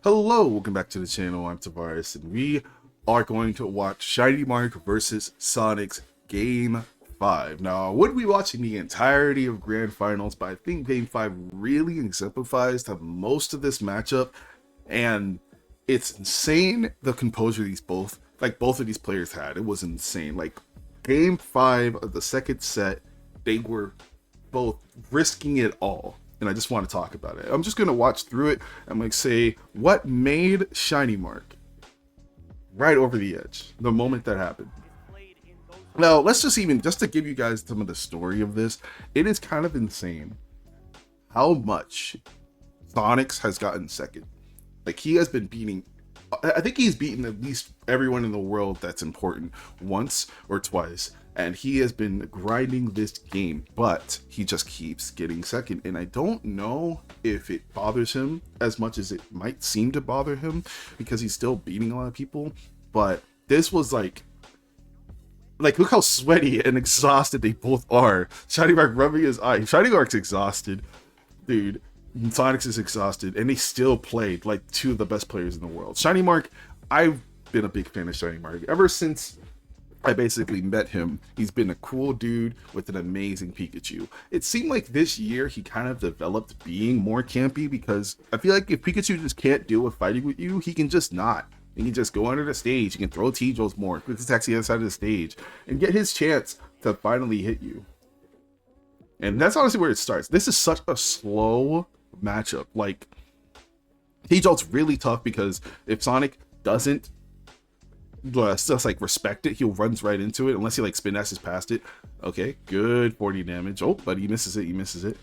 Hello, welcome back to the channel. I'm Tavares, and we are going to watch Shinymark versus Sonic's Game 5. Now, I would be watching the entirety of Grand Finals, but I think Game 5 really exemplifies to most of this matchup, and it's insane the composure both of these players had. It was insane. Like, Game 5 of the second set, they were both risking it all. And I just want to talk about it. I'm just going to watch through it. I'm going to say what made Shinymark right over the edge the moment that happened. Now, let's just to give you guys some of the story of this, it is kind of insane how much Sonics has gotten second. Like, he has been beating, I think he's beaten at least everyone in the world that's important once or twice. And he has been grinding this game, but he just keeps getting second. And I don't know if it bothers him as much as it might seem to bother him, because he's still beating a lot of people. But this was like look how sweaty and exhausted they both are. Shinymark rubbing his eye. Shinymark's exhausted, dude. Sonics is exhausted, and they still played like two of the best players in the world. Shinymark, I've been a big fan of Shinymark ever since I basically met him. He's been a cool dude with an amazing Pikachu. It seemed like this year he kind of developed being more campy, because I feel like if Pikachu just can't deal with fighting with you, he can just not. He can just go under the stage. He can throw T-Jolts more, quick attacks the other side of the stage, and get his chance to finally hit you. And that's honestly where it starts. This is such a slow matchup. Like, T-Jolt's really tough, because if Sonic doesn't just like respect it, he runs right into it unless he like spin dashes past it. Okay, good 40 damage. Oh, but he misses it.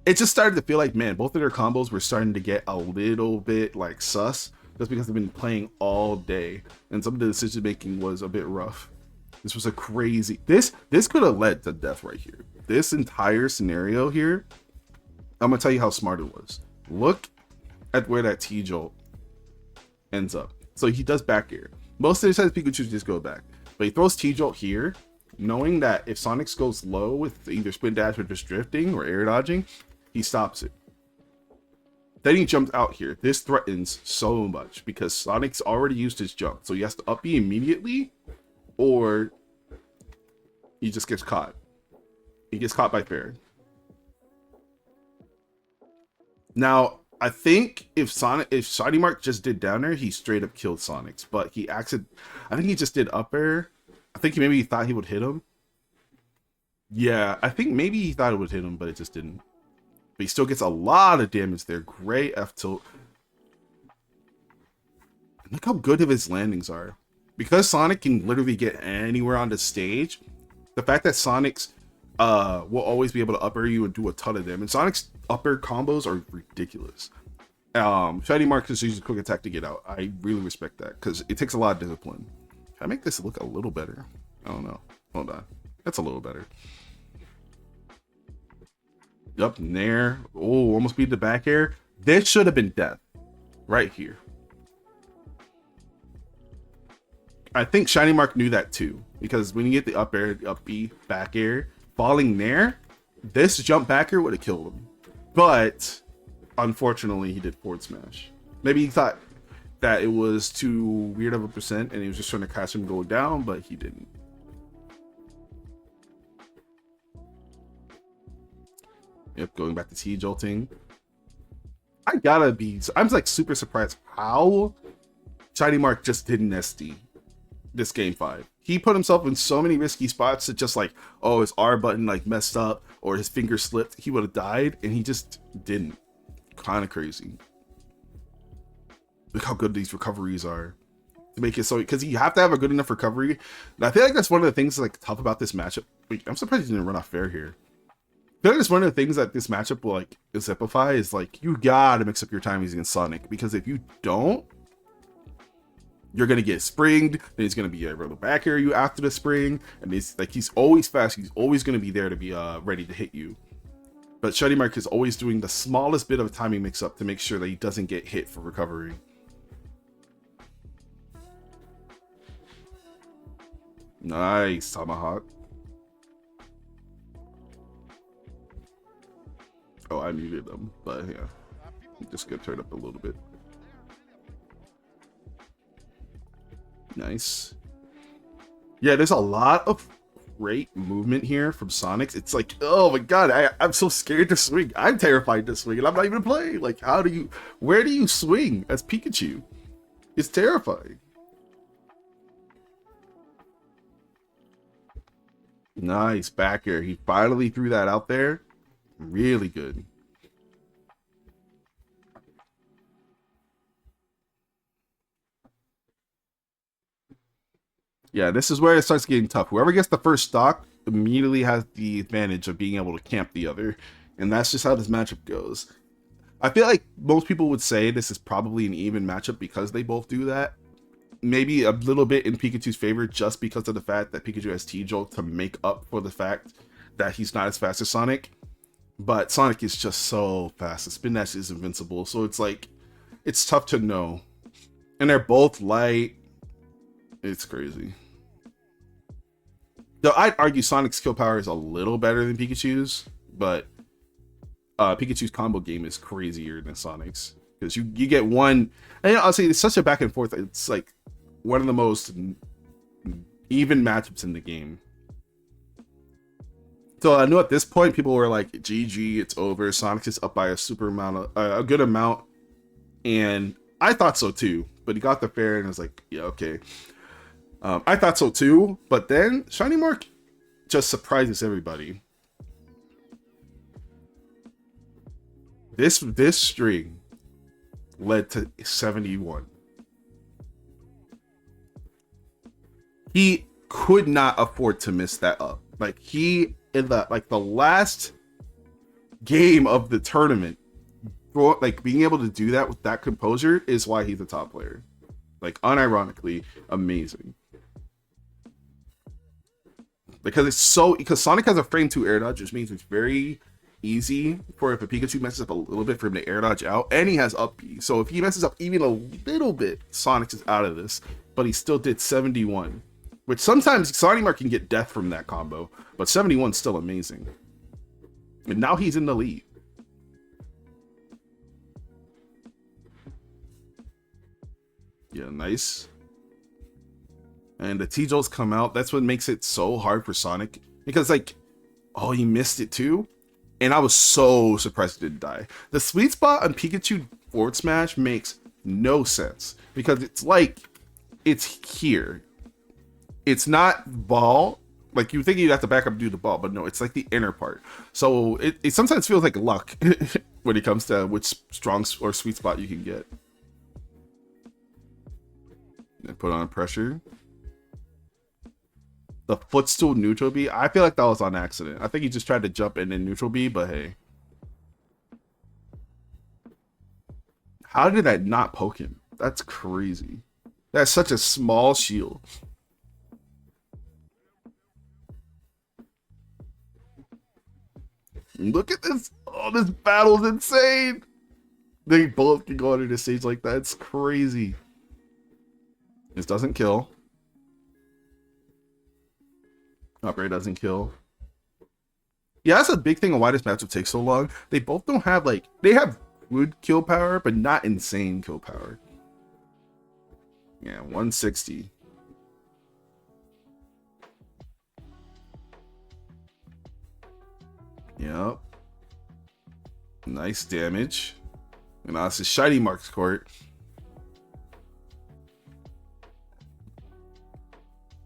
It just started to feel like, man, both of their combos were starting to get a little bit like sus, just because they've been playing all day and some of the decision making was a bit rough. This was a crazy, this could have led to death right here. This entire scenario here, I'm gonna tell you how smart it was. Look at where that T-Jolt ends up. So he does back air. Most of the times Pikachu just go back, but he throws T-Jolt here, knowing that if Sonic goes low with either spin dash or just drifting or air dodging, he stops it. Then he jumps out here. This threatens so much because Sonic's already used his jump, so he has to up B immediately, or he just gets caught. He gets caught by fair. Now, I think if Shinymark just did down air, he straight up killed Sonics, but I think he just did up air. I think maybe he thought he would hit him. Yeah, I think maybe he thought it would hit him, but it just didn't. But he still gets a lot of damage there. Great F tilt. Look how good of his landings are. Because Sonic can literally get anywhere on the stage, the fact that Sonic's will always be able to up air you and do a ton of damage. Sonic's up air combos are ridiculous. Shinymark just uses quick attack to get out. I really respect that, because it takes a lot of discipline. Can I make this look a little better? I don't know. Hold on. That's a little better. Up in there. Oh, almost beat the back air. This should have been death right here. I think Shinymark knew that too, because when you get the up air, up B, back air, falling there, this jump back air would have killed him. But unfortunately, he did forward smash. Maybe he thought that it was too weird of a percent and he was just trying to catch him go down, but he didn't. Yep, going back to T-Jolting. I'm like super surprised how Shinymark just didn't SD this game 5. He put himself in so many risky spots that just like, oh, his R button like messed up or his finger slipped, he would have died, and he just didn't. Kind of crazy. Look how good these recoveries are to make it so, because you have to have a good enough recovery. And I feel like that's one of the things like tough about this matchup. Wait, I'm surprised he didn't run off fair here. I feel like it's one of the things that this matchup will like exemplify is like, you gotta mix up your timings against Sonic, because if you don't, you're gonna get springed, then he's gonna be able to back air you after the spring, and he's always fast, he's always gonna be there to be ready to hit you. But Shinymark is always doing the smallest bit of timing mix up to make sure that he doesn't get hit for recovery. Nice tomahawk. Oh, I muted them, but yeah, I'm just gonna turn up a little bit. Nice. Yeah, there's a lot of great movement here from Sonic. It's like, oh my god, I'm so scared to swing. I'm terrified to swing, and I'm not even playing. Like, where do you swing as Pikachu? It's terrifying. Nice back air. He finally threw that out there. Really good. Yeah, this is where it starts getting tough. Whoever gets the first stock immediately has the advantage of being able to camp the other. And that's just how this matchup goes. I feel like most people would say this is probably an even matchup because they both do that. Maybe a little bit in Pikachu's favor just because of the fact that Pikachu has T-Jolt to make up for the fact that he's not as fast as Sonic. But Sonic is just so fast. The Spin Dash is invincible. So it's like, it's tough to know. And they're both light. It's crazy. Though I'd argue Sonic's kill power is a little better than Pikachu's, but Pikachu's combo game is crazier than Sonic's because you get one. And I'll say it's such a back and forth. It's like one of the most even matchups in the game. So I know at this point people were like, "GG, it's over." Sonic is up by a good amount, and I thought so too. But he got the fair and was like, "Yeah, okay." I thought so too, but then Shinymark just surprises everybody. This string led to 71. He could not afford to miss that up. Like he in the last game of the tournament, like being able to do that with that composure is why he's a top player. Like unironically amazing. Because Sonic has a frame 2 air dodge, which means it's very easy for if a Pikachu messes up a little bit for him to air dodge out, and he has up B. So if he messes up even a little bit, Sonic is out of this. But he still did 71, which sometimes Shinymark can get death from that combo, but 71 is still amazing. And now he's in the lead. Yeah, nice. And the T-Jolts come out. That's what makes it so hard for Sonic. Because, like, oh, he missed it too? And I was so surprised it didn't die. The sweet spot on Pikachu forward smash makes no sense. Because it's like, it's here. It's not ball. Like, you think you'd have to back up and do the ball, but no, it's like the inner part. So it sometimes feels like luck when it comes to which strong or sweet spot you can get. And put on pressure. The footstool neutral B, I feel like that was on accident. I think he just tried to jump in neutral B, but hey. How did that not poke him? That's crazy. That's such a small shield. Look at this. Oh, this battle's insane. They both can go under the stage like that. It's crazy. This doesn't kill. Upgrade doesn't kill. Yeah, that's a big thing on why this matchup takes so long. They both don't have, like, they have good kill power, but not insane kill power. Yeah, 160. Yep. Nice damage. And now this is Shinymark's court.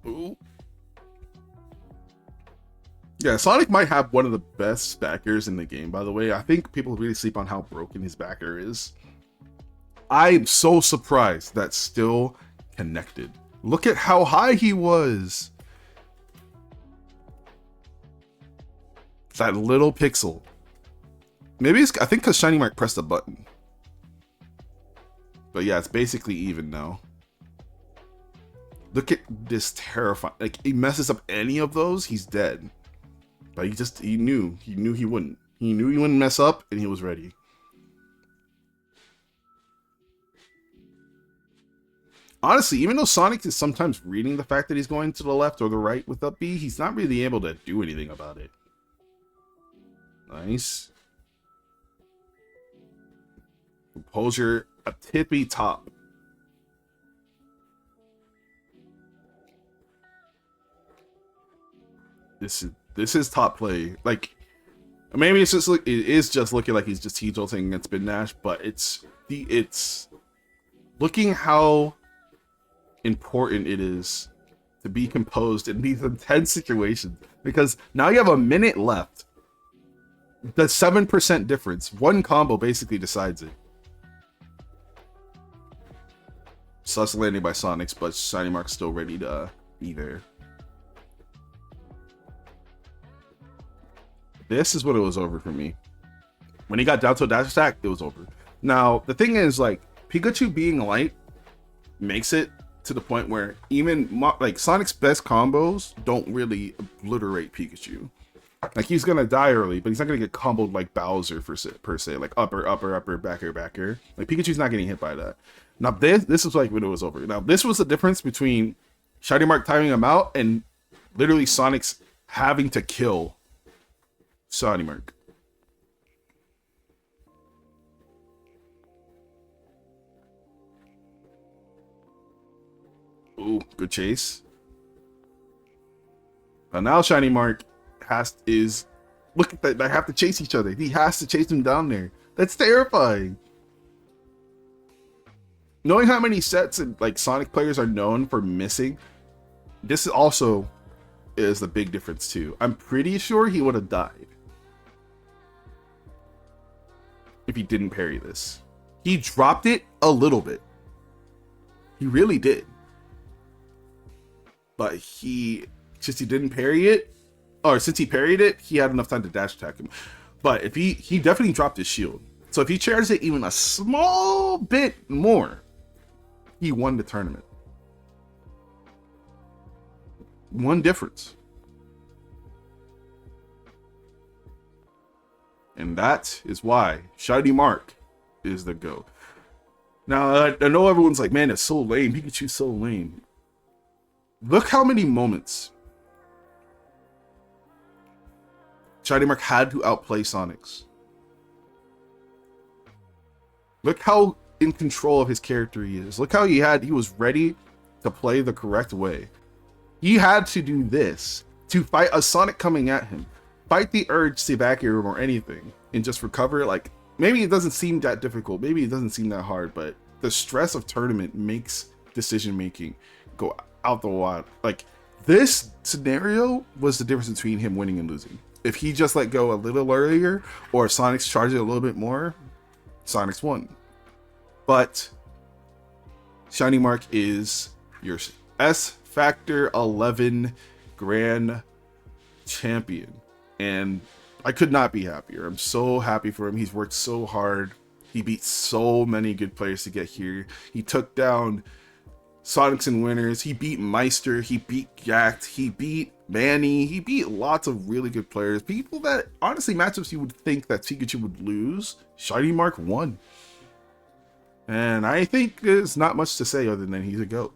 Ooh. Yeah, Sonic might have one of the best backers in the game, by the way. I think people really sleep on how broken his backer is. I'm so surprised that's still connected. Look at how high he was. That little pixel. Maybe it's, I think because Shinymark pressed a button. But yeah, it's basically even now. Look at this terrifying. Like, he messes up any of those, he's dead. But he knew he wouldn't. He knew he wouldn't mess up, and he was ready. Honestly, even though Sonic is sometimes reading the fact that he's going to the left or the right with up B, he's not really able to do anything about it. Nice. Composure, a tippy top. This is top play. Like, maybe it's just it is just looking like he's just teetotaling against Bid Nash, but it's looking how important it is to be composed in these intense situations, because now you have a minute left. The 7% difference, one combo basically decides it. Sus landing by Sonics, but Shinymark's still ready to be there. This is when it was over for me. When he got down to a dash attack, it was over. Now, the thing is, like, Pikachu being light makes it to the point where even, like, Sonic's best combos don't really obliterate Pikachu. Like, he's gonna die early, but he's not gonna get comboed like Bowser per se, like upper, backer. Like, Pikachu's not getting hit by that. Now, this is like when it was over. Now, this was the difference between Shinymark timing him out and literally Sonic's having to kill Shinymark. Ooh, good chase. But now Shinymark look at that. They have to chase each other. He has to chase him down there. That's terrifying. Knowing how many sets and like Sonic players are known for missing, this also is the big difference too. I'm pretty sure he would have died if he didn't parry this. He dropped it a little bit. He really did. But since he didn't parry it, or since he parried it, he had enough time to dash attack him. But if he definitely dropped his shield. So if he charges it even a small bit more, he won the tournament. One difference. And that is why Shinymark is the GOAT. Now, I know everyone's like, man, it's so lame. Pikachu's so lame. Look how many moments Shinymark had to outplay Sonic's. Look how in control of his character he is. Look how he was ready to play the correct way. He had to do this to fight a Sonic coming at him. Fight the urge to back him or anything and just recover. Like, maybe it doesn't seem that difficult. Maybe it doesn't seem that hard, but the stress of tournament makes decision making go out the wad. Like, this scenario was the difference between him winning and losing. If he just let go a little earlier, or Sonic's charged it a little bit more, Sonic's won. But Shinymark is your S Factor 11 Grand Champion. And I could not be happier. I'm so happy for him. He's worked so hard. He beat so many good players to get here. He took down Sonics and winners. He beat Meister. He beat Gact. He beat Manny. He beat lots of really good players. People that, honestly, matchups you would think that Pikachu would lose, Shinymark won. And I think there's not much to say other than he's a GOAT.